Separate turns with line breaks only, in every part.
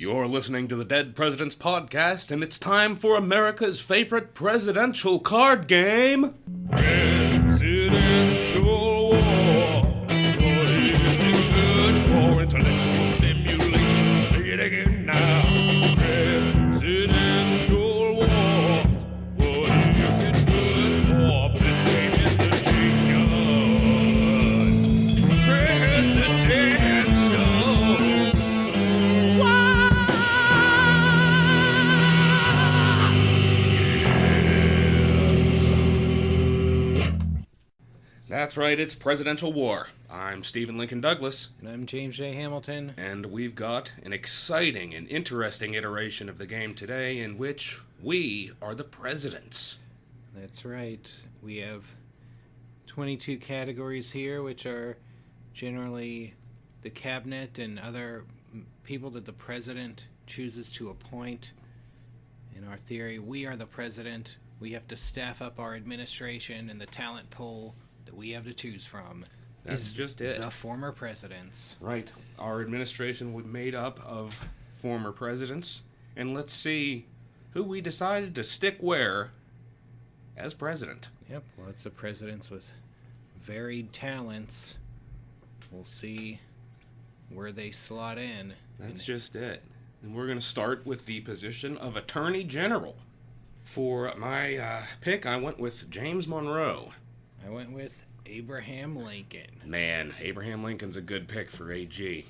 You're listening to the Dead Presidents Podcast, and it's time for America's favorite presidential card game.
Presidential war. What is it good for? Intellectual stimulation. Say it again now. Presidential war. What is it good for? Best game in the nation. Presidential war.
That's right, it's Presidential War. I'm Stephen Lincoln Douglas,
And I'm James J. Hamilton.
and we've got an exciting and interesting iteration of the game today in which we are the presidents.
That's right. We have 22 categories here, which are generally the cabinet and other people that the president chooses to appoint. In our theory, we are the president. We have to staff up our administration, and the talent pool that we have to choose from
That's
is
just it.
the former presidents.
Right. Our administration was made up of former presidents, and let's see who we decided to stick where as president.
Yep, lots of presidents with varied talents. We'll see where they slot in.
That's just it. And we're going to start with the position of Attorney General. For my pick, I went with James Monroe.
I went with Abraham Lincoln.
Man, Abraham Lincoln's a good pick for AG.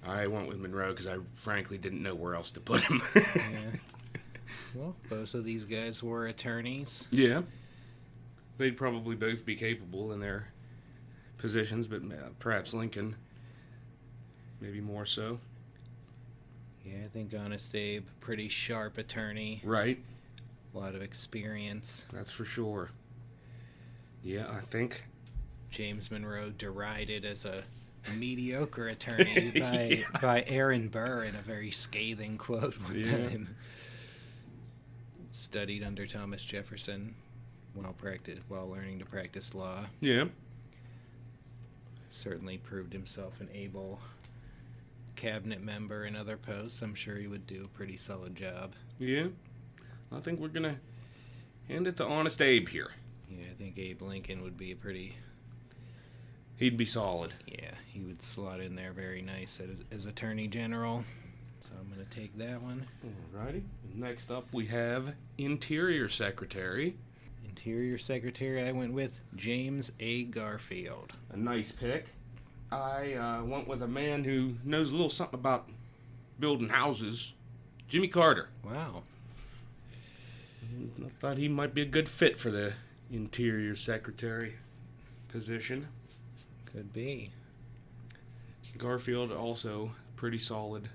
I went with Monroe because I frankly didn't know where else to put him.
Yeah. Well, both of these guys were attorneys.
Yeah. They'd probably both be capable in their positions, but perhaps Lincoln maybe more so.
Yeah, I think Honest Abe, pretty sharp attorney.
Right.
A lot of experience.
That's for sure. Yeah, I think.
James Monroe derided as a mediocre attorney by Aaron Burr in a very scathing quote one time. Studied under Thomas Jefferson while learning to practice law.
Yeah.
Certainly proved himself an able cabinet member in other posts. I'm sure he would do a pretty solid job.
Yeah. I think we're going to hand it to Honest Abe here.
Yeah, I think Abe Lincoln would be a pretty...
He'd be solid.
Yeah, he would slot in there very nice as Attorney General. So I'm going to take that one.
Alrighty. Next up we have Interior Secretary.
Interior Secretary, I went with James A. Garfield.
A nice pick. I went with a man who knows a little something about building houses. Jimmy Carter.
Wow.
I thought he might be a good fit for the Interior Secretary position.
Could be.
Garfield also pretty solid
Of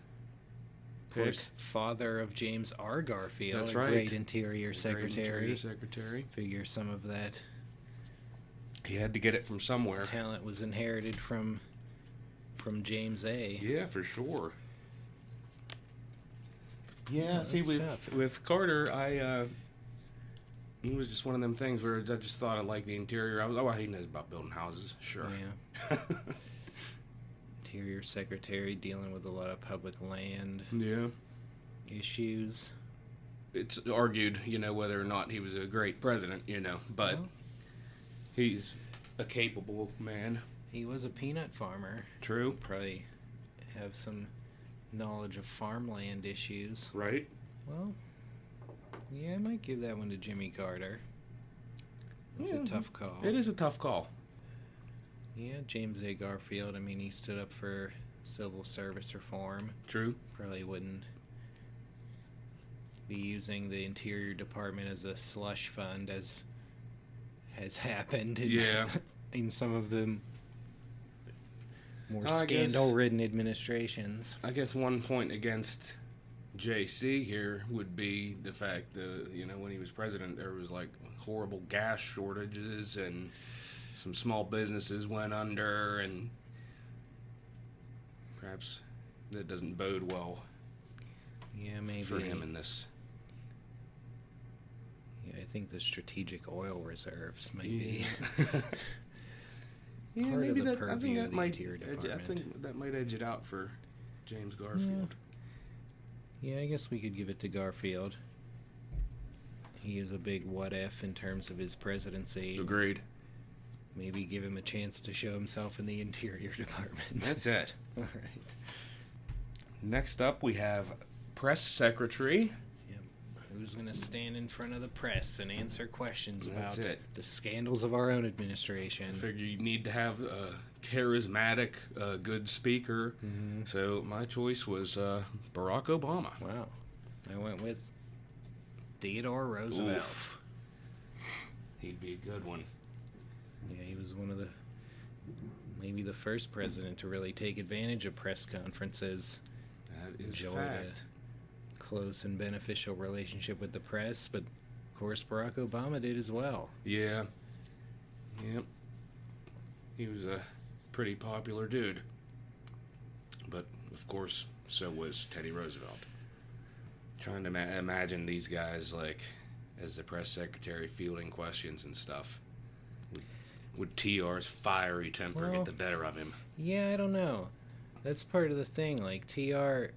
pick.
course, father of James R. Garfield,
That's
a
right.
great Interior Secretary.
Great Interior Secretary.
Figure some of that
He had to get it from somewhere.
talent was inherited from James A.
Yeah, for sure. Yeah,
Oh,
see,
that's tough.
with Carter, it was just one of them things where I just thought I liked the interior. He knows about building houses, sure.
Yeah. Interior Secretary dealing with a lot of public land
Yeah.
issues.
It's argued, whether or not he was a great president, but
Well,
he's a capable man.
he was a peanut farmer.
True.
Probably have some knowledge of farmland issues.
Right?
Well, yeah, I might give that one to Jimmy Carter. It's a tough call.
It is a tough call.
Yeah, James A. Garfield, I mean, he stood up for civil service reform.
True.
Probably wouldn't be using the Interior Department as a slush fund as has happened in some of the more
I guess-
scandal-ridden administrations.
I guess one point against JC here would be the fact that, when he was president, there was like horrible gas shortages and some small businesses went under, and perhaps that doesn't bode well
Yeah, maybe.
for him in this.
Yeah, I think the strategic oil reserves might be
Yeah,
part
maybe
of the
I think
purview
that
of the
might
Interior
I
Department.
think that might edge it out for James Garfield.
Yeah, I guess we could give it to Garfield. He is a big what if in terms of his presidency.
Agreed.
Maybe give him a chance to show himself in the Interior Department.
That's it.
All right.
Next up, we have press secretary.
Yep. Who's going to stand in front of the press and answer questions
That's
about
it.
the scandals of our own administration?
I figure you need to have a charismatic, good speaker.
Mm-hmm.
So my choice was Barack Obama.
Wow. I went with Theodore Roosevelt.
Oof. He'd be a good one.
Yeah, he was one of maybe the first president to really take advantage of press conferences.
That is
Enjoyed
fact.
a close and beneficial relationship with the press, but of course Barack Obama did as well.
Yeah. Yep. He was a pretty popular dude. But, of course, so was Teddy Roosevelt. Trying to imagine these guys, like, as the press secretary fielding questions and stuff. Would TR's fiery temper get the better of him?
Yeah, I don't know. That's part of the thing. Like, TR,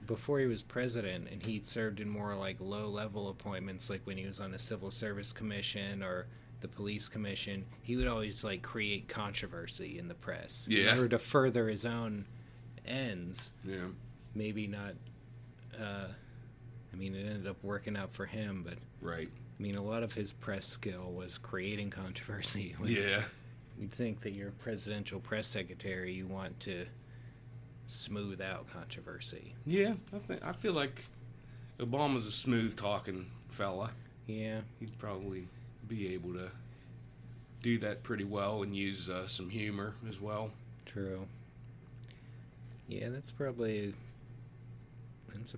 before he was president, and he served in more, like, low-level appointments, like when he was on the Civil Service Commission or the Police Commission, he would always, like, create controversy in the press.
Yeah.
In order to further his own ends.
Yeah.
Maybe not, it ended up working out for him, but...
Right.
I mean, a lot of his press skill was creating controversy.
Yeah.
You'd think that you're a presidential press secretary, you want to smooth out controversy.
Yeah, I feel like Obama's a smooth-talking fella.
Yeah.
He'd probably be able to do that pretty well and use some humor as well.
True. Yeah, that's a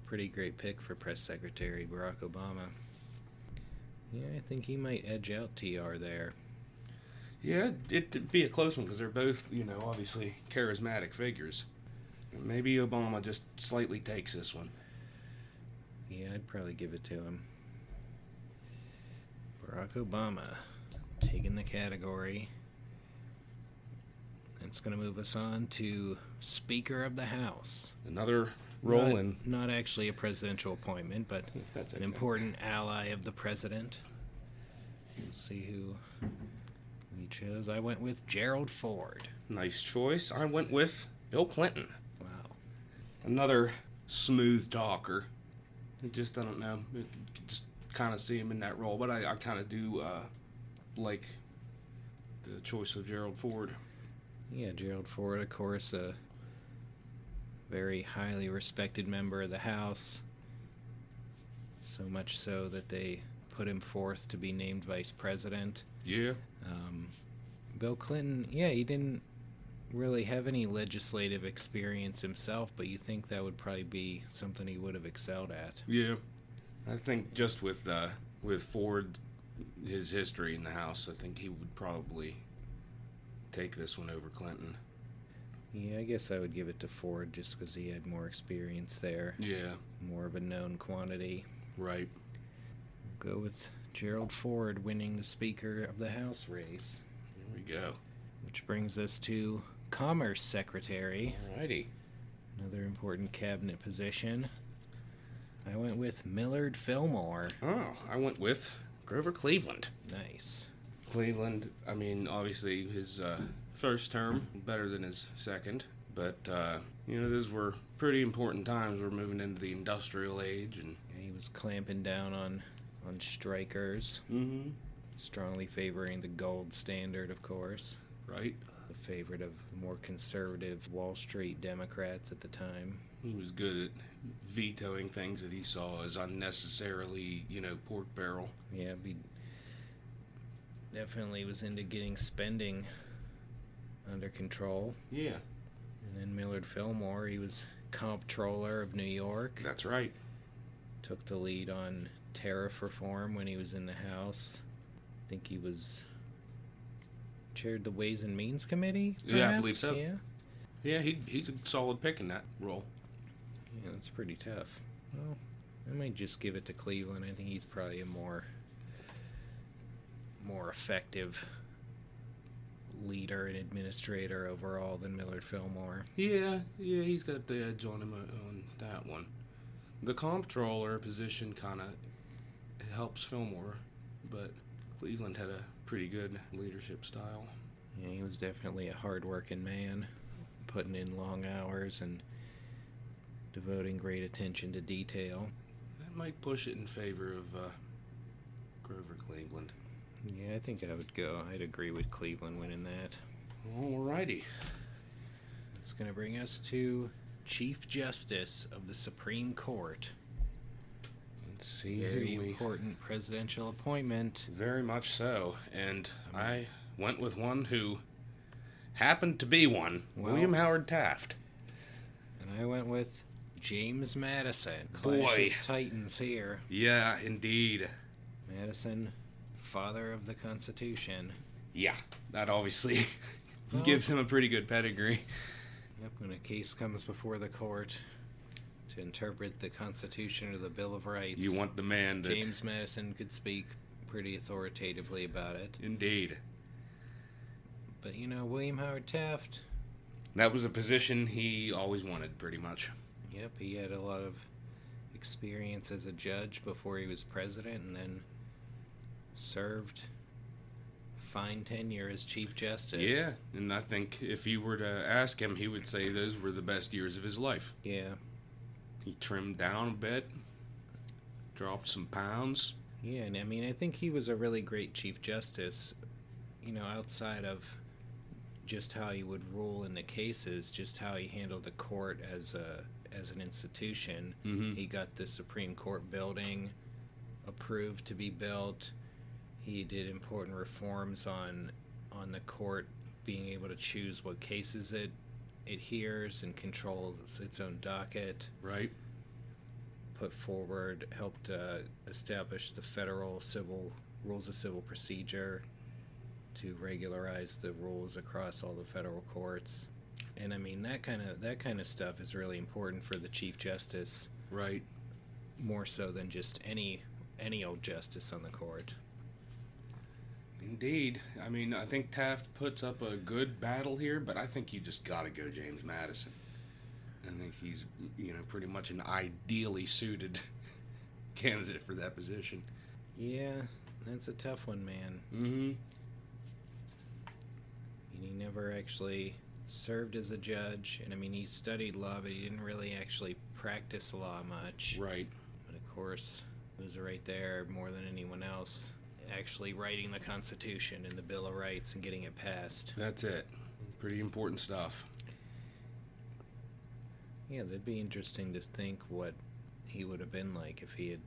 pretty great pick for press secretary, Barack Obama. Yeah, I think he might edge out TR there.
Yeah, it'd be a close one because they're both, obviously charismatic figures. Maybe Obama just slightly takes this one.
Yeah, I'd probably give it to him. Barack Obama taking the category. That's going to move us on to Speaker of the House.
Another role in...
Not actually a presidential appointment, but
That's
an
okay.
important ally of the president. Let's see who we chose. I went with Gerald Ford.
Nice choice. I went with Bill Clinton.
Wow.
Another smooth talker. I don't know. Just kind of see him in that role, but I kind of do like the choice of Gerald Ford.
Yeah, Gerald Ford, of course, a very highly respected member of the House. So much so that they put him forth to be named vice president.
Yeah.
Bill Clinton, yeah, he didn't really have any legislative experience himself, but you think that would probably be something he would have excelled at.
Yeah. I think just with Ford, his history in the House, I think he would probably take this one over Clinton.
Yeah, I guess I would give it to Ford just because he had more experience there.
Yeah.
More of a known quantity.
Right.
We'll go with Gerald Ford winning the Speaker of the House race.
There we go.
Which brings us to Commerce Secretary.
Alrighty.
Another important cabinet position. I went with Millard Fillmore.
Oh, I went with Grover Cleveland.
Nice.
Cleveland, obviously his first term better than his second, but those were pretty important times. We're moving into the industrial age, and
He was clamping down on strikers, strongly favoring the gold standard, of course.
Right.
The favorite of more conservative Wall Street Democrats at the time.
He was good at vetoing things that he saw as unnecessarily, pork barrel.
Yeah, he definitely was into getting spending under control.
Yeah.
And then Millard Fillmore, he was comptroller of New York.
That's right.
Took the lead on tariff reform when he was in the House. I think he chaired the Ways and Means Committee, perhaps?
Yeah, I believe so.
Yeah,
Yeah, he's a solid pick in that role.
yeah, that's pretty tough. Well, I might just give it to Cleveland. I think he's probably a more effective leader and administrator overall than Millard Fillmore.
Yeah, he's got the edge on him on that one. The comptroller position kind of helps Fillmore, but Cleveland had a pretty good leadership style.
Yeah, he was definitely a hard-working man, putting in long hours and devoting great attention to detail.
That might push it in favor of Grover Cleveland.
Yeah, I think I would go. I'd agree with Cleveland winning that.
Alrighty.
It's going to bring us to Chief Justice of the Supreme Court.
Let's see.
Very important presidential appointment.
Very much so. And I went with one who happened to be one, William Howard Taft.
And I went with James Madison.
Boy.
Clash of Titans here.
Yeah, indeed.
Madison, father of the Constitution.
Yeah, that obviously gives him a pretty good pedigree.
Yep, when a case comes before the court to interpret the Constitution or the Bill of Rights,
You want the man that...
James Madison could speak pretty authoritatively about it.
Indeed.
But, William Howard Taft...
That was a position he always wanted, pretty much.
Yep, he had a lot of experience as a judge before he was president, and then served fine tenure as Chief Justice.
Yeah, and I think if you were to ask him, he would say those were the best years of his life.
Yeah.
He trimmed down a bit, dropped some pounds.
Yeah, and I think he was a really great Chief Justice, outside of just how he would rule in the cases, just how he handled the court as an institution.
Mm-hmm.
He got the Supreme Court building approved to be built. He did important reforms on the court being able to choose what cases it hears and controls its own docket.
Right.
Helped establish the federal rules of civil procedure to regularize the rules across all the federal courts. And that kind of stuff is really important for the Chief Justice.
Right.
More so than just any old justice on the court.
Indeed. I think Taft puts up a good battle here, but I think you just got to go James Madison. I think he's, pretty much an ideally suited candidate for that position.
Yeah, that's a tough one, man.
Mm-hmm.
He never actually served as a judge, and he studied law, but he didn't really actually practice law much.
Right.
But of course, he was right there more than anyone else, actually writing the Constitution and the Bill of Rights and getting it passed.
That's it. Pretty important stuff.
Yeah, that'd be interesting to think what he would have been like if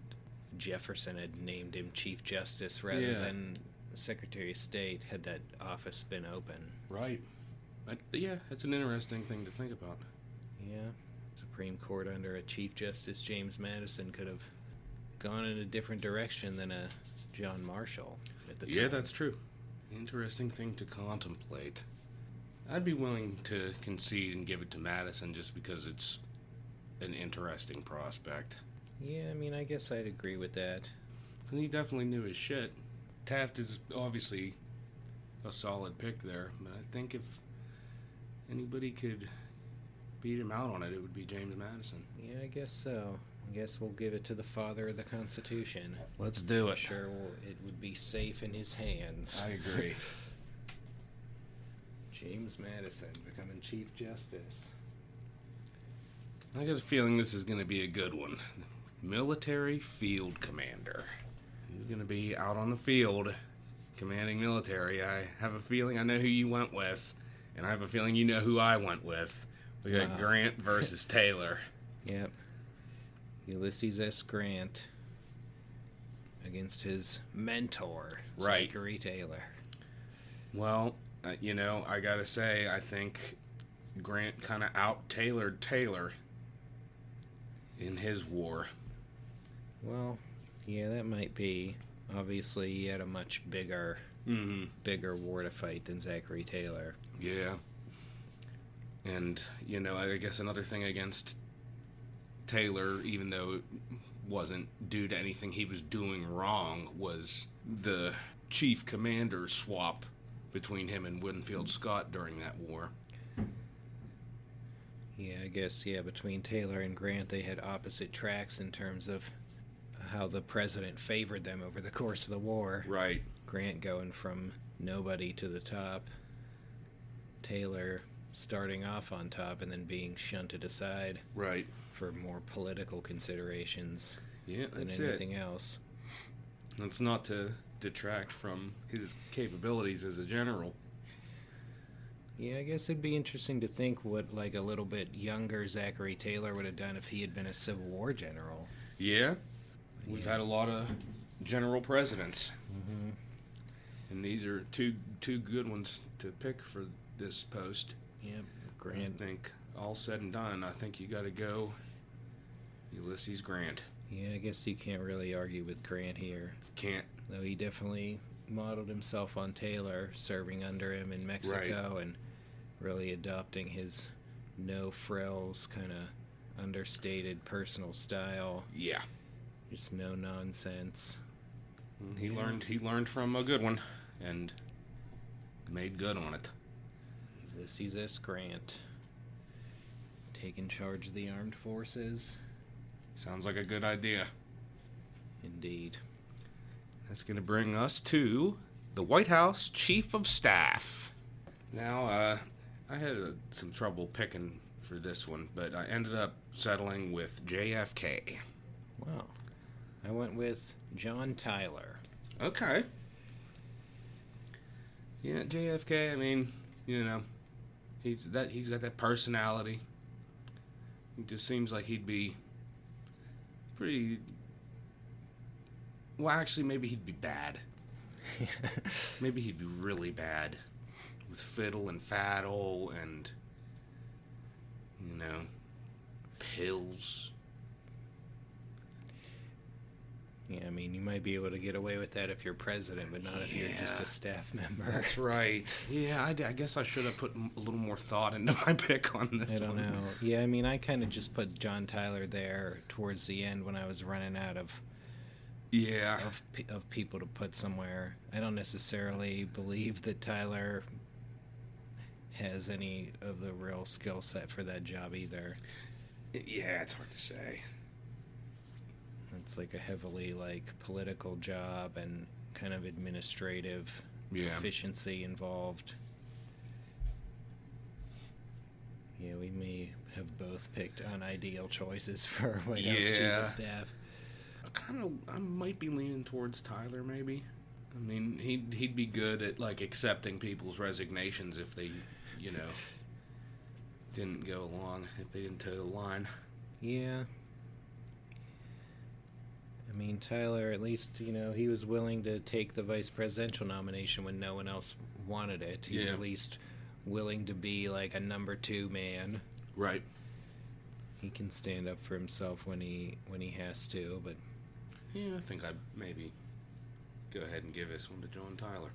Jefferson had named him Chief Justice rather than Secretary of State, had that office been open.
Right. Yeah, it's an interesting thing to think about.
Yeah. Supreme Court under a Chief Justice James Madison could have gone in a different direction than a John Marshall at the time.
Yeah, that's true. Interesting thing to contemplate. I'd be willing to concede and give it to Madison just because it's an interesting prospect.
Yeah, I guess I'd agree with that.
And he definitely knew his shit. Taft is obviously a solid pick there, but I think if anybody could beat him out on it, it would be James Madison.
Yeah, I guess so. I guess we'll give it to the father of the Constitution.
Let's do it.
I'm sure it would be safe in his hands.
I agree.
James Madison becoming Chief Justice.
I got a feeling this is going to be a good one. Military Field Commander. He's going to be out on the field commanding military. I have a feeling I know who you went with, and I have a feeling you know who I went with. We got Grant versus Taylor.
Yep. Ulysses S. Grant against his mentor,
Right.
Zachary Taylor.
Well, I got to say, I think Grant kind of out-tailored Taylor in his war.
Well, yeah, that might be. Obviously, he had a much bigger war to fight than Zachary Taylor.
Yeah. And, I guess another thing against Taylor, even though it wasn't due to anything he was doing wrong, was the chief commander swap between him and Winfield Scott during that war.
Yeah, I guess, between Taylor and Grant, they had opposite tracks in terms of how the president favored them over the course of the war.
Right.
Grant going from nobody to the top. Taylor starting off on top and then being shunted aside.
Right.
For more political considerations than anything else.
That's not to detract from his capabilities as a general.
Yeah, I guess it'd be interesting to think what, like, a little bit younger Zachary Taylor would have done if he had been a Civil War general.
Yeah. We've had a lot of general presidents.
Mm-hmm.
And these are two good ones to pick for this post.
Yep, Grant.
I think, all said and done, I think you got to go Ulysses Grant.
Yeah, I guess you can't really argue with Grant here.
Can't.
Though he definitely modeled himself on Taylor, serving under him in Mexico, and really adopting his no-frills, kind of understated personal style.
Yeah.
Just no nonsense.
He learned from a good one and made good on it.
Ulysses S. Grant, taking charge of the armed forces.
Sounds like a good idea.
Indeed.
That's going to bring us to the White House Chief of Staff. Now, I had some trouble picking for this one, but I ended up settling with JFK.
Wow. I went with John Tyler.
Okay. Yeah, JFK, I mean, you know, he's got that personality. He just seems like he'd be pretty... Well, actually, maybe he'd be bad. Maybe he'd be really bad. With fiddle and faddle and, you know, pills.
Yeah, I mean, you might be able to get away with that if you're president, but not if you're just a staff member.
That's right. Yeah, I guess I should have put a little more thought into my pick on this one.
I don't know. Yeah, I mean, I kind of just put John Tyler there towards the end when I was running out of of people to put somewhere. I don't necessarily believe that Tyler has any of the real skill set for that job either.
Yeah, it's hard to say.
It's like a heavily political job and kind of administrative efficiency involved. Yeah, we may have both picked unideal choices for White House Chief of Staff.
I might be leaning towards Tyler, maybe. I mean, he'd be good at accepting people's resignations if they, you know, didn't go along, if they didn't toe the line.
Yeah. I mean, Tyler, at least, you know, he was willing to take the vice presidential nomination when no one else wanted it. He's at least willing to be a number 2 man.
Right.
He can stand up for himself when he has to, but...
Yeah, I think I'd maybe go ahead and give this one to John Tyler.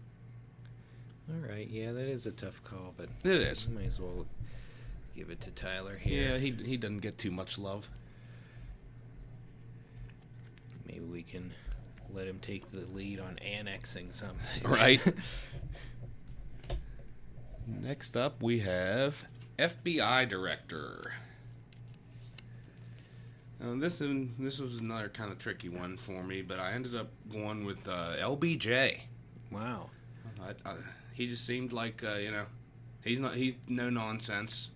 All right, yeah, that is a tough call, but...
It is.
Might as well give it to Tyler here.
Yeah, he doesn't get too much love.
Maybe we can let him take the lead on annexing something.
Right. Next up, we have FBI Director. This was another kind of tricky one for me, but I ended up going with LBJ.
Wow.
He just seemed like, you know, he's no nonsense.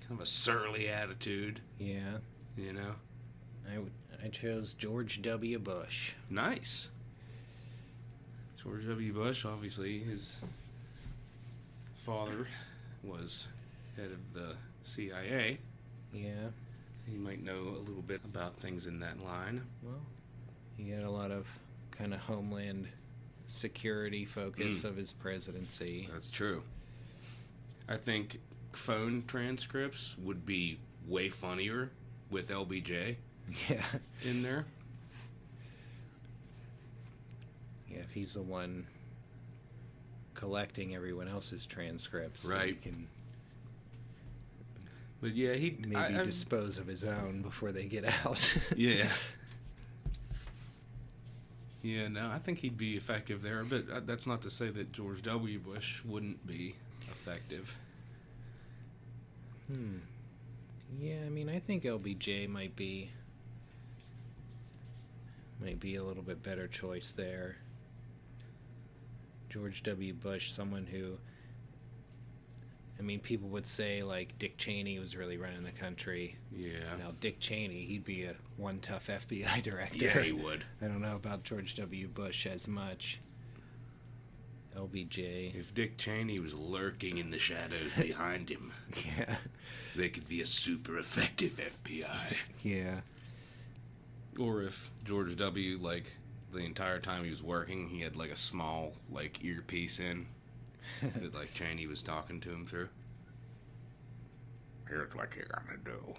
Kind of a surly attitude.
Yeah.
You know?
I chose George W. Bush.
Nice. George W. Bush, obviously, his father was head of the CIA.
Yeah.
He might know a little bit about things in that line.
Well, he had a lot of kind of homeland security focus of his presidency.
That's true. I think phone transcripts would be way funnier with LBJ in there.
Yeah, if he's the one collecting everyone else's transcripts.
Right.
So he can
But yeah,
maybe dispose of his own before they get out.
Yeah. Yeah, no, I think he'd be effective there, but that's not to say that George W. Bush wouldn't be effective.
Yeah, I mean, I think LBJ might be a little bit better choice there. George W. Bush, someone who, I mean, people would say, like, Dick Cheney was really running the country.
Yeah.
Now, Dick Cheney, he'd be a one tough FBI director.
Yeah, he would.
I don't know about George W. Bush as much. LBJ.
If Dick Cheney was lurking in the shadows behind him,
Yeah.
they could be a super effective FBI.
Yeah.
Or if George W., like, the entire time he was working, he had, like, a small, like, earpiece in that, like, Cheney was talking to him through. Here's what you're gonna do.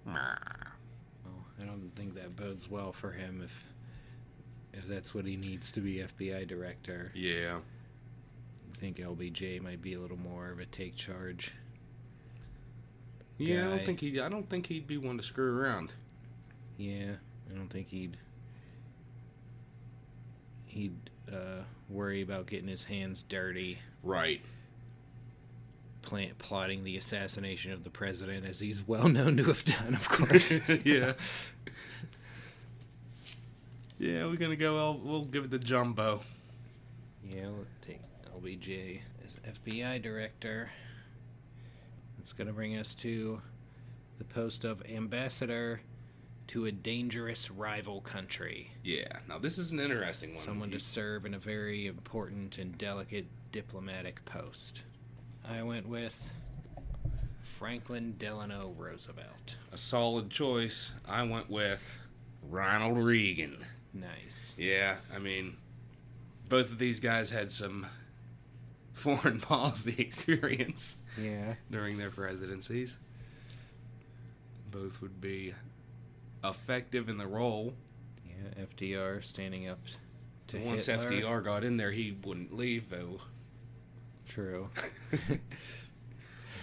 Well, I don't think that bodes well for him if that's what he needs to be FBI director.
Yeah.
I think LBJ might be a little more of a take charge.
Yeah,
guy.
I don't think he'd be one to screw around.
Yeah, I don't think he'd worry about getting his hands dirty,
Right.
plotting the assassination of the president, as he's well known to have done, of course.
Yeah. Yeah, we're gonna go. We'll give it the jumbo.
Yeah, we'll take LBJ as FBI director. That's going to bring us to the post of ambassador to a dangerous rival country.
Yeah. Now this is an interesting one.
Someone to serve in a very important and delicate diplomatic post. I went with Franklin Delano Roosevelt.
A solid choice. I went with Ronald Reagan.
Nice.
Yeah, I mean, both of these guys had some foreign policy experience
Yeah.
during their presidencies. Both would be effective in the role.
Yeah, FDR standing up to
Once
Hitler.
FDR got in there, he wouldn't leave, though.
True.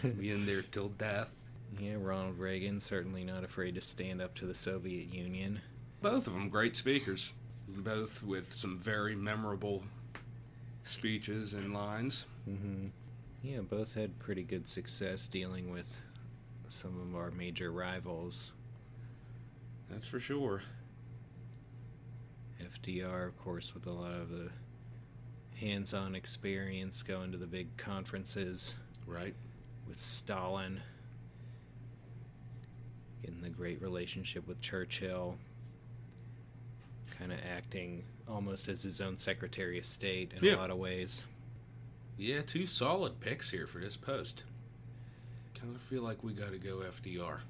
Be in there till death.
Yeah, Ronald Reagan, certainly not afraid to stand up to the Soviet Union.
Both of them great speakers. Both with some very memorable speeches and lines.
Mm-hmm. Yeah, both had pretty good success dealing with some of our major rivals.
That's for sure.
FDR, of course, with a lot of the hands-on experience going to the big conferences
Right.
with Stalin, getting the great relationship with Churchill, kind of acting almost as his own Secretary of State in
Yeah.
a lot of ways.
Yeah, two solid picks here for this post. Kind of feel like we got to go FDR.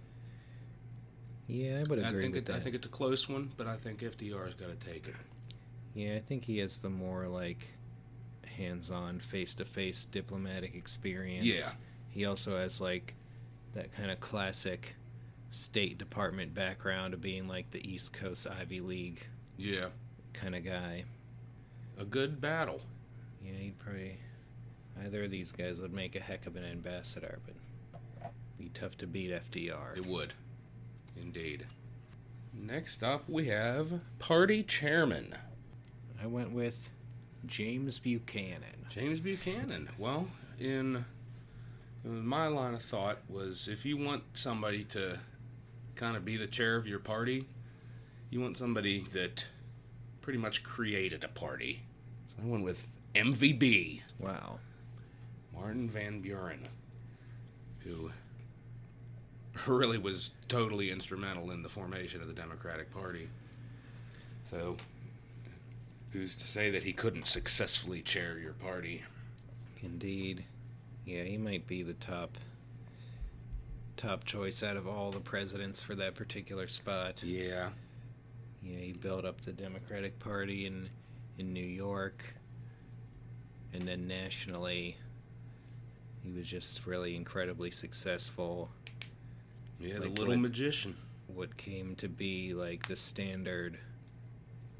Yeah, I would agree with that.
I think it's a close one, but I think FDR's got to take it.
Yeah, I think he has the more, like, hands-on, face-to-face diplomatic experience.
Yeah.
He also has, like, that kind of classic State Department background of being, like, the East Coast Ivy League
Yeah.
kind of guy.
A good battle.
Yeah, he'd probably... Either of these guys would make a heck of an ambassador, but be tough to beat FDR.
It would. Indeed. Next up, we have party chairman.
I went with James Buchanan.
James Buchanan. Well, in my line of thought was if you want somebody to kind of be the chair of your party, you want somebody that pretty much created a party. So I went with MVB,
Wow.
Martin Van Buren, who really was totally instrumental in the formation of the Democratic Party. So, who's to say that he couldn't successfully chair your party?
Indeed. Yeah, he might be the top choice out of all the presidents for that particular spot.
Yeah.
Yeah, he built up the Democratic Party in New York, and then nationally, he was just really incredibly successful.
Yeah,
Like
the little
what-
magician.
What came to be like the standard,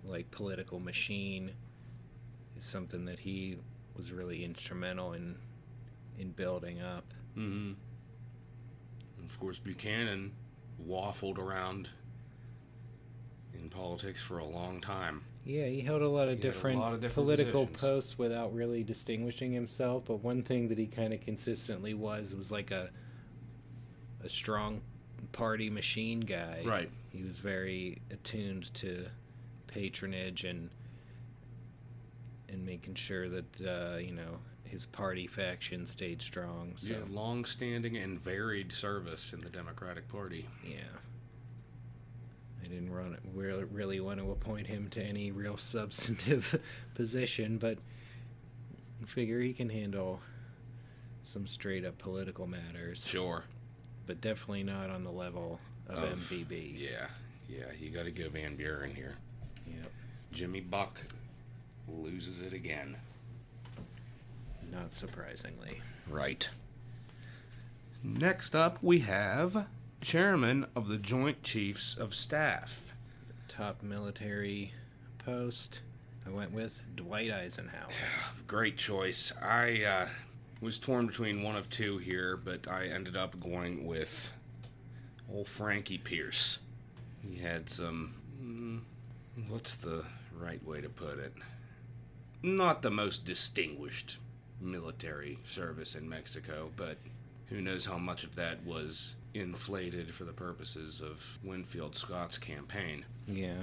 like, political machine is something that he was really instrumental in building up.
Mm-hmm. And of course, Buchanan waffled around in politics for a long time.
Yeah, he held a lot of
He had a
different
lot of different
political
positions.
posts without really distinguishing himself. But one thing that he kind of consistently was like a a strong party machine guy.
Right.
He was very attuned to patronage and making sure that his party faction stayed strong. So
Yeah, long-standing and varied service in the Democratic Party.
yeah. I didn't really want to appoint him to any real substantive position, but I figure he can handle some straight-up political matters.
Sure.
But definitely not on the level of MVB.
Yeah, you got to go Van Buren here.
Yep.
Jimmy Buck loses it again.
Not surprisingly.
Right. Next up, we have Chairman of the Joint Chiefs of Staff.
Top military post, I went with Dwight Eisenhower.
Great choice. I was torn between one of two here, but I ended up going with old Frankie Pierce. He had some, what's the right way to put it? Not the most distinguished military service in Mexico, but who knows how much of that was inflated for the purposes of Winfield Scott's campaign.
Yeah.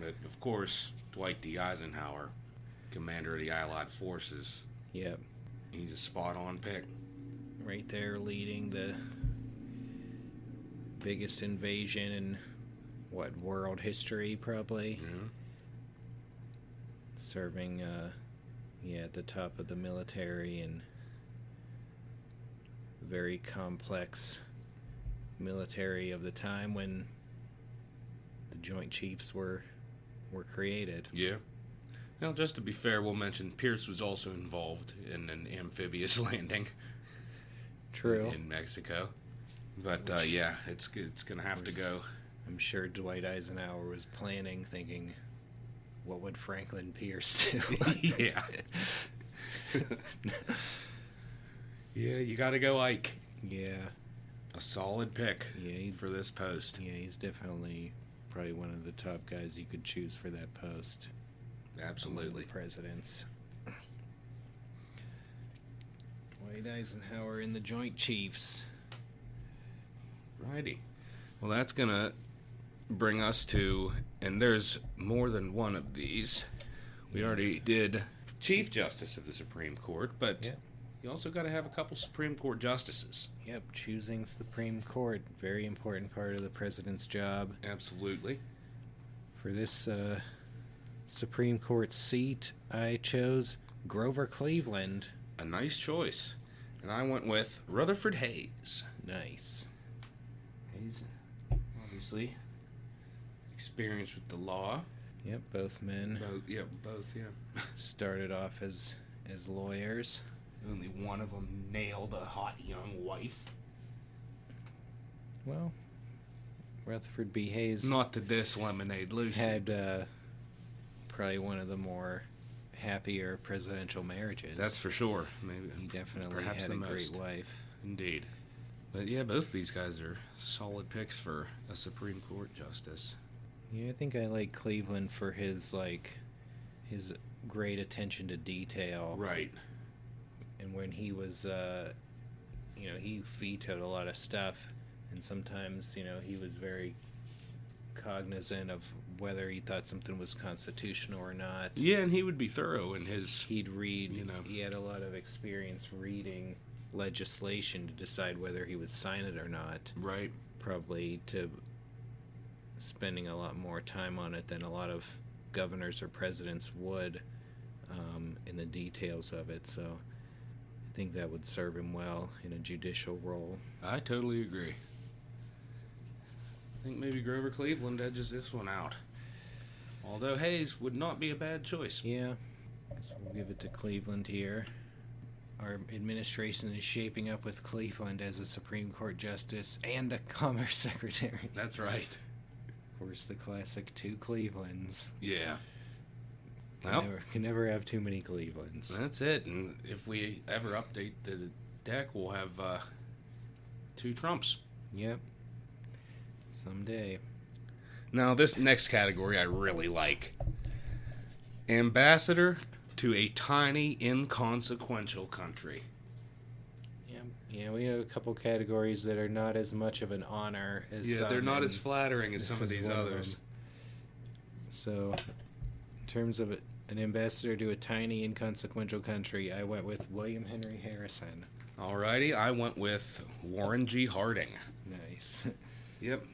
But, of course, Dwight D. Eisenhower, commander of the Allied forces,
Yep.
he's a spot-on pick.
Right there leading the biggest invasion in, world history, probably.
Yeah.
Serving, at the top of the military and very complex military of the time when the Joint Chiefs were created.
Yeah. Well, just to be fair, we'll mention Pierce was also involved in an amphibious landing.
True.
In Mexico. But, yeah, it's going to have to go.
I'm sure Dwight Eisenhower was planning, thinking, what would Franklin Pierce do?
Yeah. Yeah, you got to go Ike.
Yeah.
A solid pick
Yeah,
for this post.
Yeah, he's definitely probably one of the top guys you could choose for that post.
Absolutely.
Among the presidents. Dwight Eisenhower in the Joint Chiefs.
Righty. Well, that's going to bring us to, and there's more than one of these. We already did Chief Justice of the Supreme Court, but
Yeah.
you also got to have a couple Supreme Court justices.
Yep, choosing Supreme Court, very important part of the president's job.
Absolutely.
For this Supreme Court seat, I chose Grover Cleveland.
A nice choice. And I went with Rutherford Hayes.
Nice.
Hayes, obviously, experienced with the law.
Yep, both men
Both.
started off as lawyers.
Only one of them nailed a hot young wife.
Well, Rutherford B. Hayes
Not to diss Lemonade Lucy.
had probably one of the more happier presidential marriages.
That's for sure. Maybe
He definitely
perhaps
had
the
a great
most.
wife.
Indeed. But yeah, both of these guys are solid picks for a Supreme Court justice.
Yeah, I think I like Cleveland for his great attention to detail.
Right.
And when he was, he vetoed a lot of stuff, and sometimes, he was very cognizant of whether he thought something was constitutional or not.
Yeah, and he would be thorough in his...
He'd read,
You know.
he had a lot of experience reading legislation to decide whether he would sign it or not.
Right.
Probably to spending a lot more time on it than a lot of governors or presidents would in the details of it. So I think that would serve him well in a judicial role.
I totally agree. I think maybe Grover Cleveland edges this one out. Although Hayes would not be a bad choice.
Yeah, so we'll give it to Cleveland here. Our administration is shaping up with Cleveland as a Supreme Court justice and a Commerce Secretary.
That's right.
Of course, the classic two Clevelands.
Yeah. Well,
Can never have too many Clevelands.
that's it. And if we ever update the deck, we'll have two Trumps.
Yep. Someday.
Now, this next category I really like. Ambassador to a tiny, inconsequential country.
Yeah, Yeah, we have a couple categories that are not as much of an honor as
Yeah,
some,
they're not
and
as flattering as
this
some of
is
these
one of
others.
them. So, in terms of an ambassador to a tiny, inconsequential country, I went with William Henry Harrison.
Alrighty, I went with Warren G. Harding.
Nice.
Yep,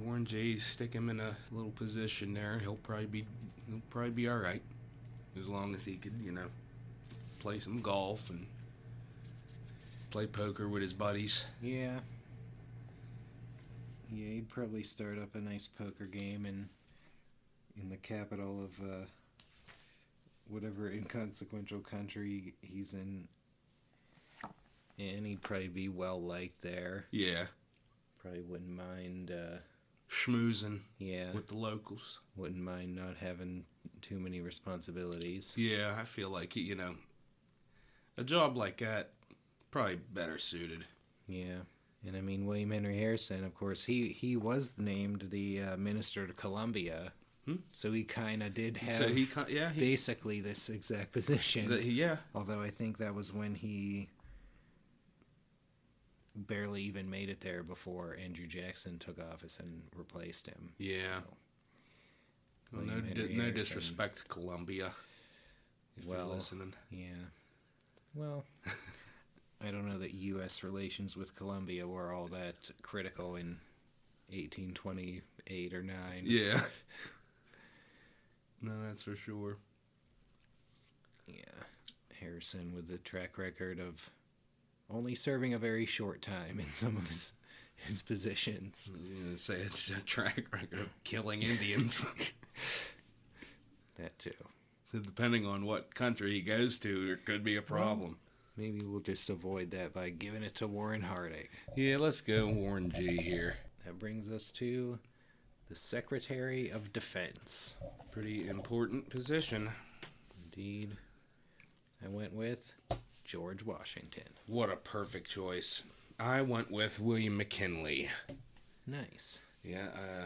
Warren G. Stick him in a little position there. He'll probably be all right, as long as he could, play some golf and play poker with his buddies.
Yeah. Yeah, he'd probably start up a nice poker game in the capital of whatever inconsequential country he's in. And he'd probably be well liked there.
Yeah,
Probably wouldn't mind,
schmoozing
yeah,
with the locals.
wouldn't mind not having too many responsibilities.
Yeah, I feel like a job like that probably better suited.
Yeah. And I mean, William Henry Harrison, of course, he was named the minister to Columbia. So he kind of did have
So he
basically this exact position.
yeah.
Although I think that was when he barely even made it there before Andrew Jackson took office and replaced him.
Yeah.
So,
Well,
William Henry
no
Harrison.
disrespect to Columbia, if you're listening.
Yeah. Well, I don't know that U.S. relations with Colombia were all that critical in 1828 or 9.
Yeah. No, that's for sure.
Yeah. Harrison with the track record of only serving a very short time in some of his positions.
I was going to say it's a track record of killing Indians.
That too.
So depending on what country he goes to, there could be a problem.
Maybe we'll just avoid that by giving it to Warren Harding.
Yeah, let's go Warren G here.
That brings us to the Secretary of Defense.
Pretty important position.
Indeed. I went with George Washington.
What a perfect choice. I went with William McKinley.
Nice.
Yeah, a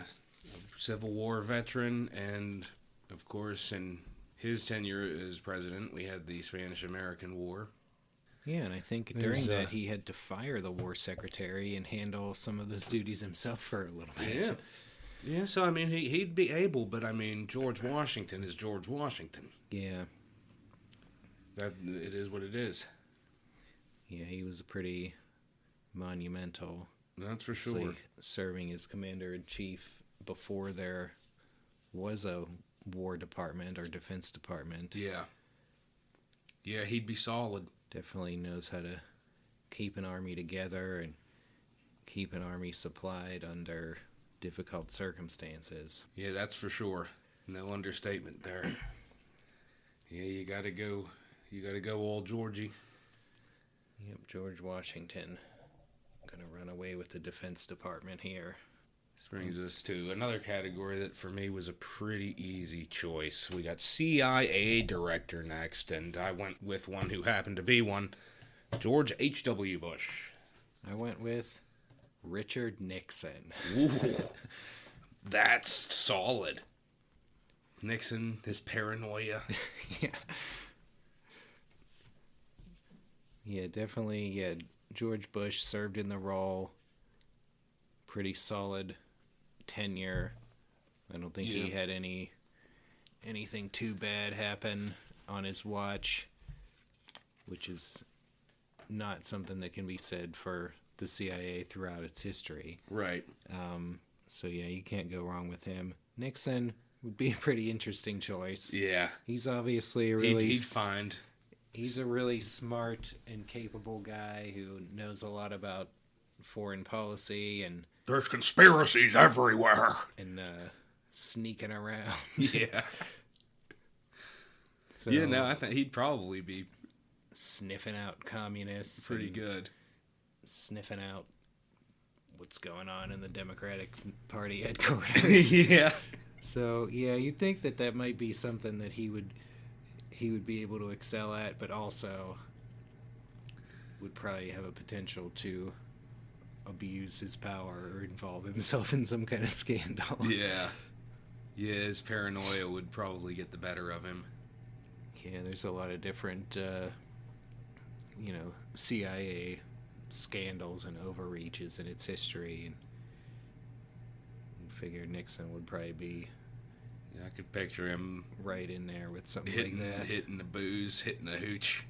Civil War veteran, and of course, in his tenure as president, we had the Spanish-American War.
Yeah, and I think during that he had to fire the war secretary and handle some of those duties himself for a little bit.
Yeah. Yeah, so I mean, he'd be able, but I mean, George Washington is George Washington.
Yeah.
That it is what it is.
Yeah, he was pretty monumental.
That's for sure.
Serving as commander-in-chief before there was a War Department or Defense Department.
Yeah. Yeah, he'd be solid.
Definitely knows how to keep an army together and keep an army supplied under difficult circumstances.
Yeah, that's for sure. No understatement there. Yeah, you gotta go all Georgie.
Yep, George Washington. Gonna run away with the Defense Department here.
This brings us to another category that for me was a pretty easy choice. We got CIA director next, and I went with one who happened to be one, George H.W. Bush.
I went with Richard Nixon.
Ooh, that's solid. Nixon, his paranoia.
Yeah. Yeah, definitely. Yeah, George Bush served in the role. Pretty solid tenure. I don't think he had anything too bad happen on his watch, which is not something that can be said for the CIA throughout its history.
Right.
So yeah, you can't go wrong with him. Nixon would be a pretty interesting choice.
Yeah.
He's obviously a really
He'd find.
He's a really smart and capable guy who knows a lot about foreign policy and
There's conspiracies everywhere.
sneaking around.
Yeah.
So,
Yeah, no, I think he'd probably be
sniffing out communists.
pretty
and
good.
Sniffing out what's going on in the Democratic Party headquarters.
Yeah.
So yeah, you'd think that might be something that he would be able to excel at, but also would probably have a potential to abuse his power or involve himself in some kind of scandal.
Yeah. Yeah, his paranoia would probably get the better of him.
Yeah, there's a lot of different, CIA scandals and overreaches in its history. And figure Nixon would probably be
I could picture him
right in there with something
hitting,
like that.
hitting the booze, hitting the hooch,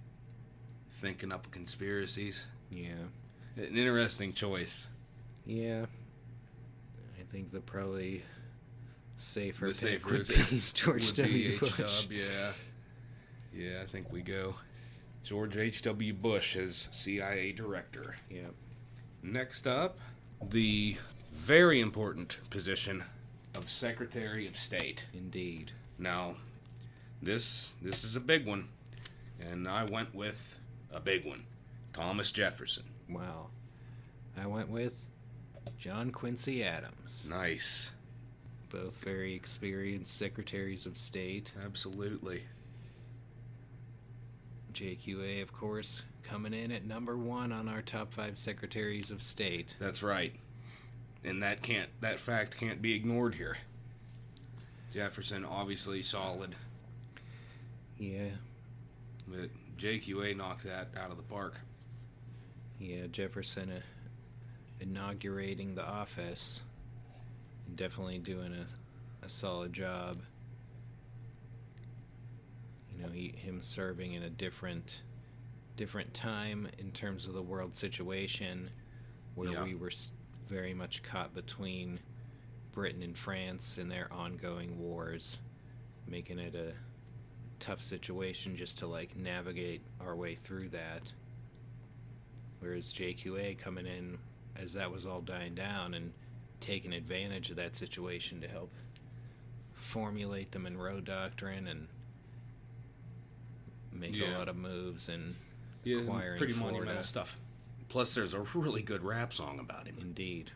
thinking up conspiracies.
Yeah.
An interesting choice.
Yeah. I think the probably safer
The
pick
safer
would be George
would
W.
be
Bush.
H-Dub, yeah. Yeah, I think we go George H.W. Bush as CIA director.
Yeah.
Next up, the very important position of Secretary of State.
Indeed.
Now, this is a big one, and I went with a big one, Thomas Jefferson.
Wow. I went with John Quincy Adams.
Nice.
Both very experienced secretaries of state.
Absolutely.
JQA, of course, coming in at number 1 on our top 5 secretaries of state.
That's right. And that fact can't be ignored here. Jefferson obviously solid,
Yeah.
but JQA knocked that out of the park.
Yeah, Jefferson inaugurating the office. Definitely doing a solid job. You know, him serving in a different time in terms of the world situation, where we were very much caught between Britain and France in their ongoing wars, making it a tough situation just to like navigate our way through that. Whereas JQA coming in as that was all dying down and taking advantage of that situation to help formulate the Monroe Doctrine and make a lot of moves and acquiring
pretty
Florida.
monumental stuff. Plus, there's a really good rap song about him.
Indeed.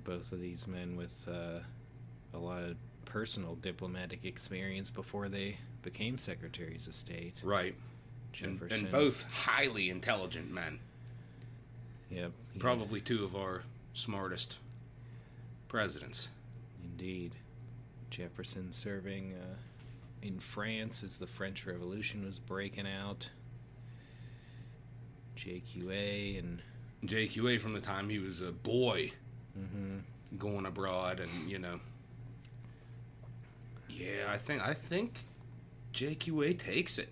Both of these men with a lot of personal diplomatic experience before they became secretaries of state.
Right.
Jefferson.
And both highly intelligent men.
Yep.
Probably two of our smartest presidents.
Indeed. Jefferson serving in France as the French Revolution was breaking out. JQA
from the time he was a boy going abroad, and I think JQA takes it.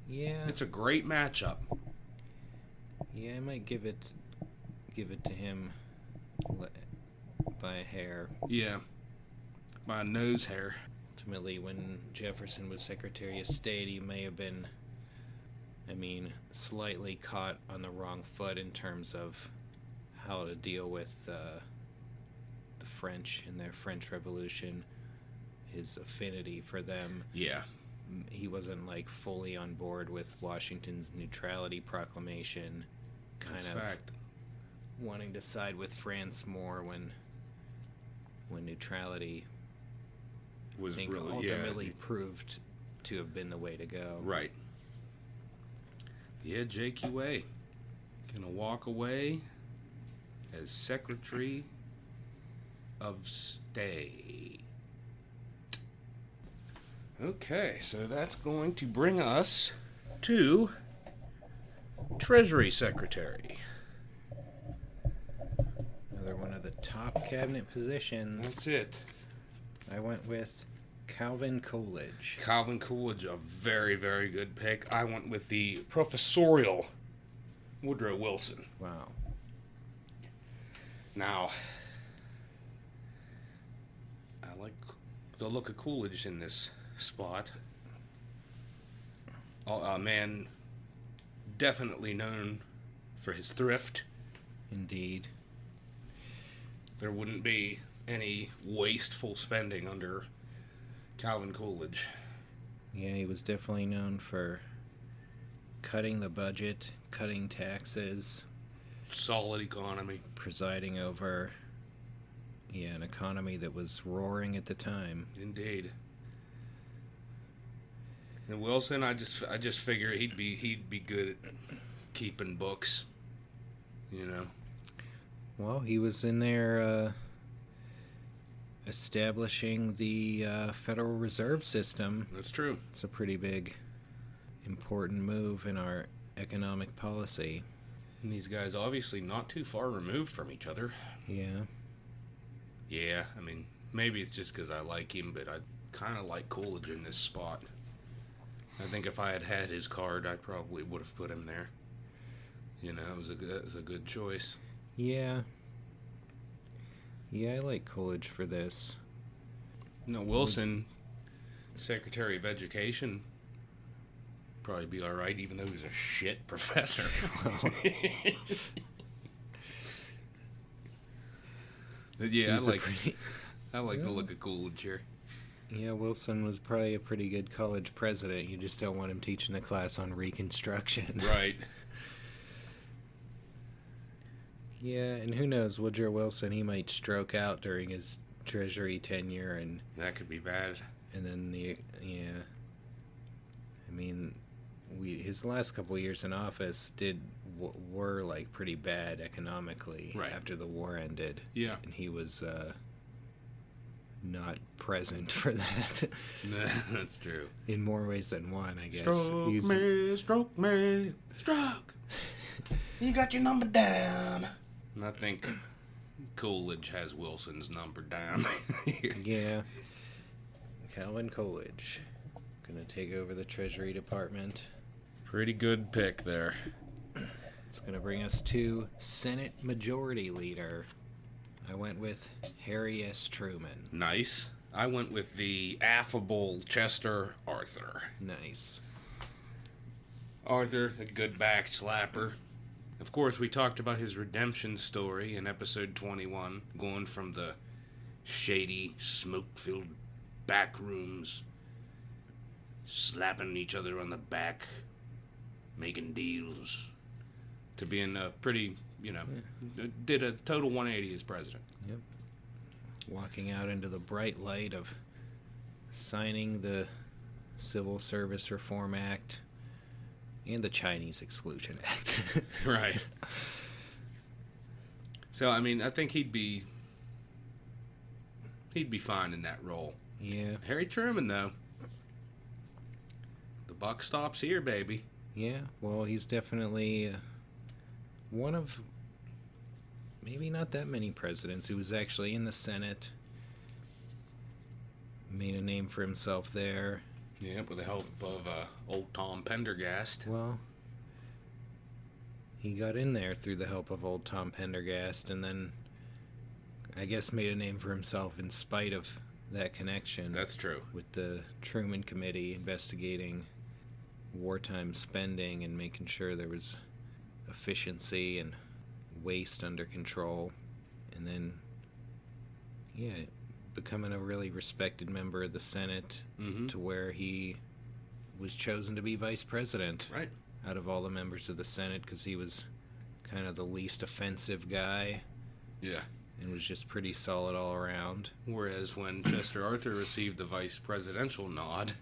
Yeah.
It's a great matchup.
Yeah, I might give it to him by a hair.
Yeah. By a nose hair.
Ultimately, when Jefferson was Secretary of State, he may have been, slightly caught on the wrong foot in terms of how to deal with the French and their French Revolution, his affinity for them.
Yeah.
He wasn't fully on board with Washington's neutrality proclamation.
That's fact.
Wanting to side with France more when neutrality
Was really
ultimately proved to have been the way to go.
Right. Yeah, JQA gonna walk away as Secretary of State. Okay, so that's going to bring us to Treasury Secretary.
Another one of the top cabinet positions.
That's it.
I went with Calvin Coolidge.
Calvin Coolidge, a very, very good pick. I went with the professorial Woodrow Wilson.
Wow.
Now, I like the look of Coolidge in this spot. A man definitely known for his thrift.
Indeed.
There wouldn't be any wasteful spending under Calvin Coolidge.
Yeah, he was definitely known for cutting the budget, cutting taxes,
Solid economy.
presiding over an economy that was roaring at the time.
Indeed. And Wilson, I just figure he'd be good at keeping books.
Well, he was in there establishing the Federal Reserve System.
That's true.
It's a pretty big important move in our economic policy.
And these guys obviously not too far removed from each other.
Yeah.
Yeah, I mean, maybe it's just because I like him, but I kind of like Coolidge in this spot. I think if I had had his card, I probably would have put him there. You know, it was a good choice.
Yeah. Yeah, I like Coolidge for this.
No, Wilson, Secretary of Education, probably be all right, even though he's a shit professor. But yeah, I like the look of Coolidge here.
Yeah, Wilson was probably a pretty good college president. You just don't want him teaching a class on Reconstruction.
Right.
Yeah, and who knows, Woodrow Wilson, he might stroke out during his Treasury tenure, and
That could be bad.
and then I mean, his last couple of years in office were like pretty bad economically
Right.
after the war ended.
Yeah.
And he was not present for that
That's true.
in more ways than one, I guess.
Stroke
He's-
me, stroke me, stroke. You got your number down. And I think Coolidge has Wilson's number down.
Yeah. Calvin Coolidge gonna take over the Treasury Department.
Pretty good pick there.
It's gonna bring us to Senate Majority Leader. I went with Harry S. Truman.
Nice. I went with the affable Chester Arthur.
Nice.
Arthur, a good back slapper. Of course, we talked about his redemption story in episode 21, going from the shady, smoke-filled back rooms, slapping each other on the back, making deals, to being a pretty, did a total 180 as president.
Yep. Walking out into the bright light of signing the Civil Service Reform Act and the Chinese Exclusion Act.
Right. So, I mean, I think he'd be fine in that role.
Yeah.
Harry Truman, though, the buck stops here, baby.
Yeah. Well, he's definitely one of maybe not that many presidents who was actually in the Senate. Made a name for himself there.
Yeah, with the help of old Tom Pendergast.
Well, he got in there through the help of old Tom Pendergast, and then I guess made a name for himself in spite of that connection.
That's true.
With the Truman Committee investigating wartime spending and making sure there was efficiency and waste under control. And then, yeah, becoming a really respected member of the Senate to where he was chosen to be vice president.
Right.
Out of all the members of the Senate, because he was kind of the least offensive guy.
Yeah.
And was just pretty solid all around.
Whereas when Chester Arthur received the vice presidential nod,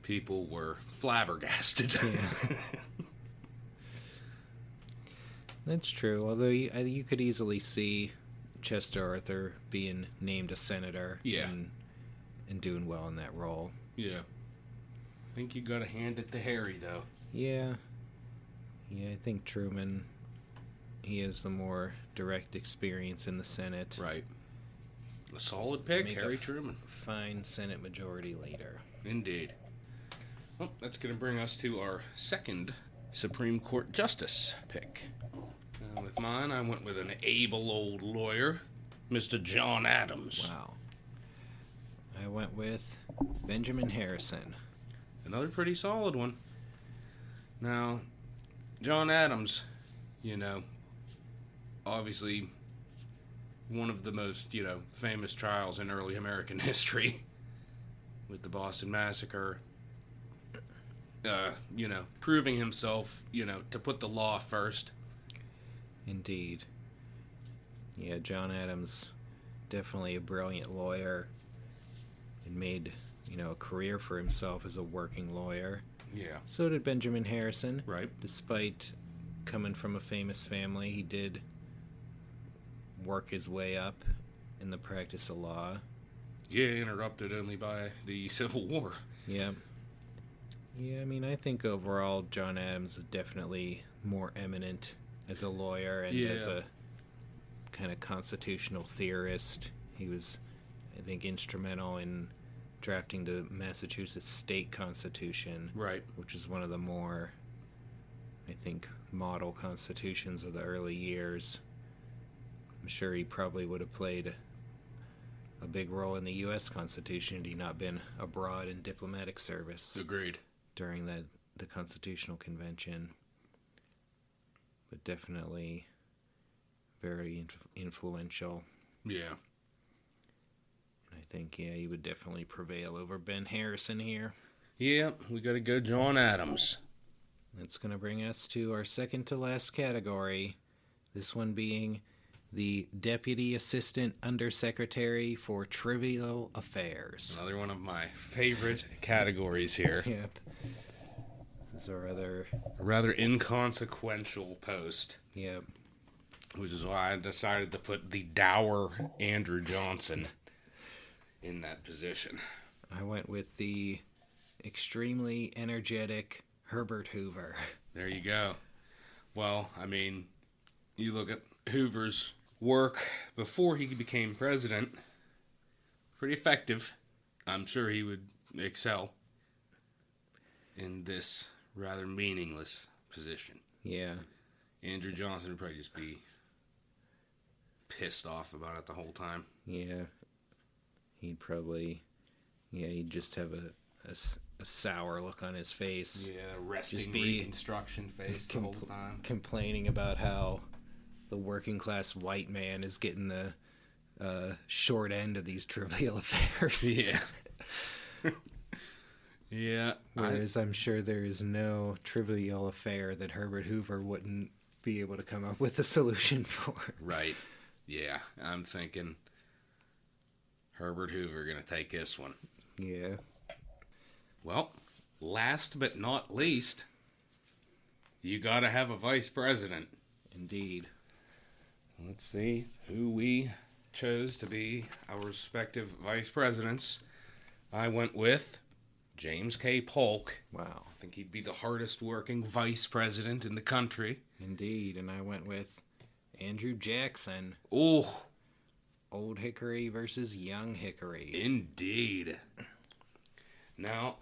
people were flabbergasted.
Yeah. That's true, although you could easily see Chester Arthur being named a senator.
Yeah.
And doing well in that role.
Yeah. I think you got to hand it to Harry, though.
Yeah. Yeah, I think Truman, he has the more direct experience in the Senate.
Right. A solid pick,
Make
Harry
a
Truman.
Fine Senate Majority Leader.
Indeed. Well, that's going to bring us to our second Supreme Court Justice pick. With mine, I went with an able old lawyer, Mr. John Adams.
Wow. I went with Benjamin Harrison.
Another pretty solid one. Now, John Adams, obviously one of the most, famous trials in early American history with the Boston Massacre. Proving himself, to put the law first.
Indeed. Yeah, John Adams, definitely a brilliant lawyer, and made, a career for himself as a working lawyer.
Yeah.
So did Benjamin Harrison.
Right.
Despite coming from a famous family, he did work his way up in the practice of law.
Yeah, interrupted only by the Civil War.
Yeah. Yeah, I mean, I think overall John Adams is definitely more eminent as a lawyer and as a kind of constitutional theorist. He was, I think, instrumental in drafting the Massachusetts state constitution,
Right.
which is one of the more, I think, model constitutions of the early years. I'm sure he probably would have played a big role in the U.S. Constitution had he not been abroad in diplomatic service
Agreed.
during the Constitutional Convention. But definitely very influential.
Yeah.
I think, yeah, he would definitely prevail over Ben Harrison here.
Yeah, we got to go John Adams.
That's going to bring us to our second to last category. This one being the Deputy Assistant Undersecretary for Trivial Affairs.
Another one of my favorite categories here.
Yep. This is our other...
A rather inconsequential post.
Yep.
Which is why I decided to put the dour Andrew Johnson in that position.
I went with the extremely energetic Herbert Hoover.
There you go. Well, I mean, you look at Hoover's work before he became president, pretty effective. I'm sure he would excel in this rather meaningless position.
Yeah.
Andrew Johnson would probably just be pissed off about it the whole time.
Yeah. He'd probably... Yeah, he'd just have a sour look on his face.
Yeah, resting
Just be
reconstruction face the whole time.
Complaining about how the working class white man is getting the short end of these trivial affairs.
Yeah. Yeah.
Whereas I'm sure there is no trivial affair that Herbert Hoover wouldn't be able to come up with a solution for.
Right. Yeah. I'm thinking Herbert Hoover going to take this one.
Yeah.
Well, last but not least, you got to have a vice president.
Indeed.
Let's see who we chose to be our respective vice presidents. I went with James K. Polk.
Wow.
I think he'd be the hardest working vice president in the country.
Indeed. And I went with Andrew Jackson.
Oh,
Old Hickory versus Young Hickory.
indeed. Now,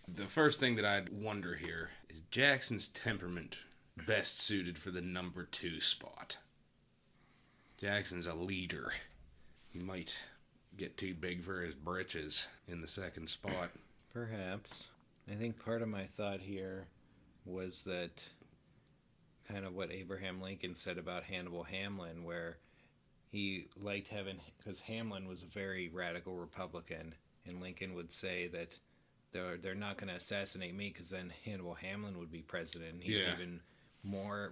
the first thing that I'd wonder here is Jackson's temperament best suited for the number 2 spot. Jackson's a leader. He might get too big for his britches in the second spot.
Perhaps. I think part of my thought here was that kind of what Abraham Lincoln said about Hannibal Hamlin, where he liked having, because Hamlin was a very radical Republican, and Lincoln would say that they're not going to assassinate me because then Hannibal Hamlin would be president. And he's even more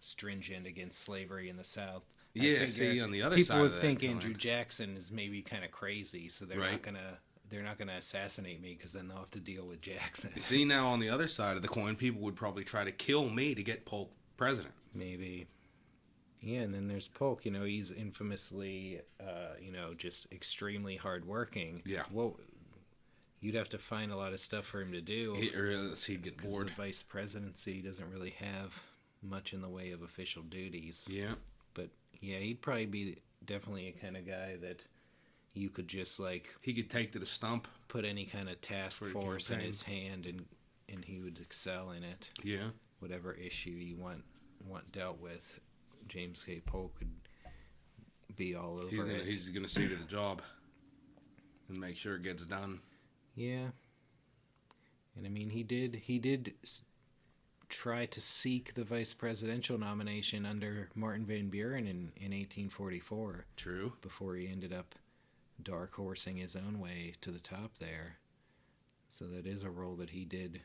stringent against slavery in the South.
Yeah, see, on the other
people
side
would
of that
think
coin.
Andrew Jackson is maybe kind of crazy, so they're
Right.
not gonna assassinate me because then they'll have to deal with Jackson.
See, now on the other side of the coin, people would probably try to kill me to get Polk president.
Maybe. Yeah, and then there's Polk. He's infamously, just extremely hardworking.
Yeah.
Well, you'd have to find a lot of stuff for him to do.
Or else he'd get
Because
bored.
the vice presidency doesn't really have much in the way of official duties.
Yeah.
But yeah, he'd probably be definitely a kind of guy that you could just
He could take to the stump.
put any kind of task
For a
force in
campaign.
his hand and he would excel in it.
Yeah.
Whatever issue you want dealt with, James K. Polk could be all over it.
He's going to see to the job and make sure it gets done.
Yeah. And I mean, he did try to seek the vice presidential nomination under Martin Van Buren in 1844.
True.
Before he ended up dark horsing his own way to the top there. So that is a role that he did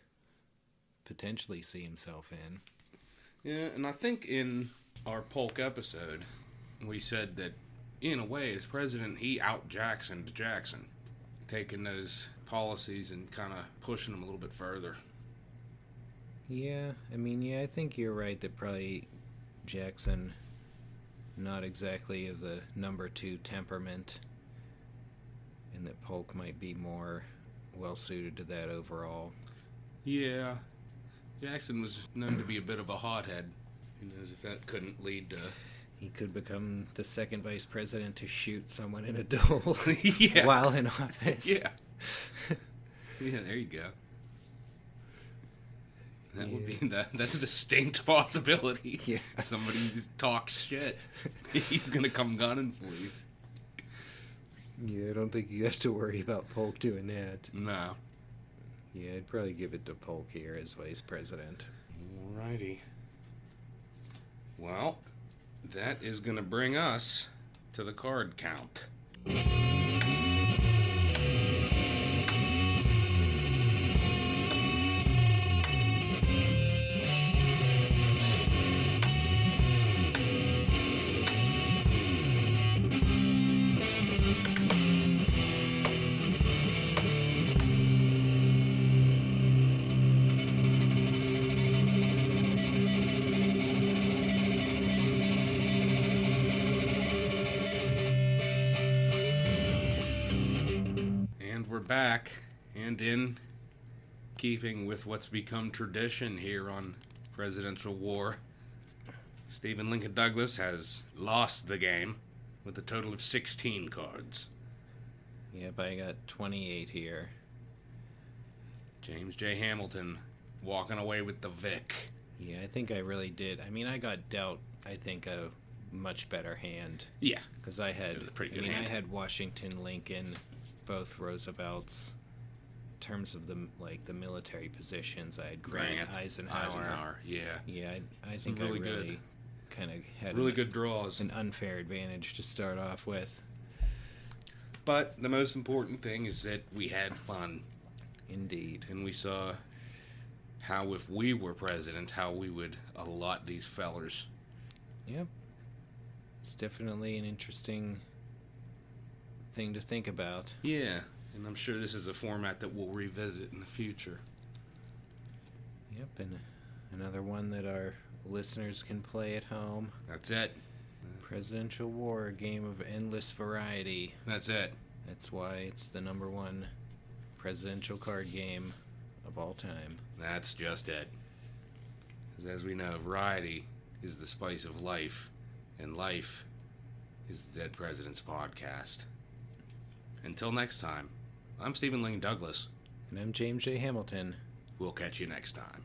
potentially see himself in.
Yeah, and I think in our Polk episode, we said that, in a way, as president, he out-Jacksoned Jackson, taking those policies and kind of pushing them a little bit further.
Yeah, I mean, I think you're right that probably Jackson, not exactly of the number 2 temperament, and that Polk might be more well-suited to that overall.
Yeah. Jackson was known to be a bit of a hothead. Who knows if that couldn't lead to...
He could become the second vice president to shoot someone in a duel
Yeah.
while in office.
Yeah. Yeah, there you go. That would be that's a distinct possibility.
Yeah.
Somebody just talks shit. He's gonna come gunning for you.
Yeah, I don't think you have to worry about Polk doing that.
No.
Yeah, I'd probably give it to Polk here as vice president.
Alrighty. Well, that is gonna bring us to the card count. Back, and in keeping with what's become tradition here on Presidential War, Stephen Lincoln Douglas has lost the game with a total of 16 cards.
Yep, I got 28 here.
James J. Hamilton walking away with the Vic.
Yeah, I think I really did. I mean, I got dealt, I think, a much better hand.
Yeah.
Because I had,
It was a pretty good hand.
I had Washington, Lincoln, both Roosevelts. In terms of the military positions, I had Grant, Eisenhower.
Yeah.
Yeah, I
Some
think
really
I really
good.
kind of had
Really good draws.
an unfair advantage to start off with.
But the most important thing is that we had fun.
Indeed.
And we saw how, if we were president, how we would allot these fellers.
Yep. It's definitely an interesting thing to think about.
Yeah, and I'm sure this is a format that we'll revisit in the future.
Yep, and another one that our listeners can play at home.
That's it.
Presidential War, a game of endless variety.
That's it.
That's why it's the number one presidential card game of all time.
That's just it. 'Cause as we know, variety is the spice of life, and life is the Dead President's Podcast. Until next time, I'm Stephen Lincoln Douglas.
And I'm James J. Hamilton.
We'll catch you next time.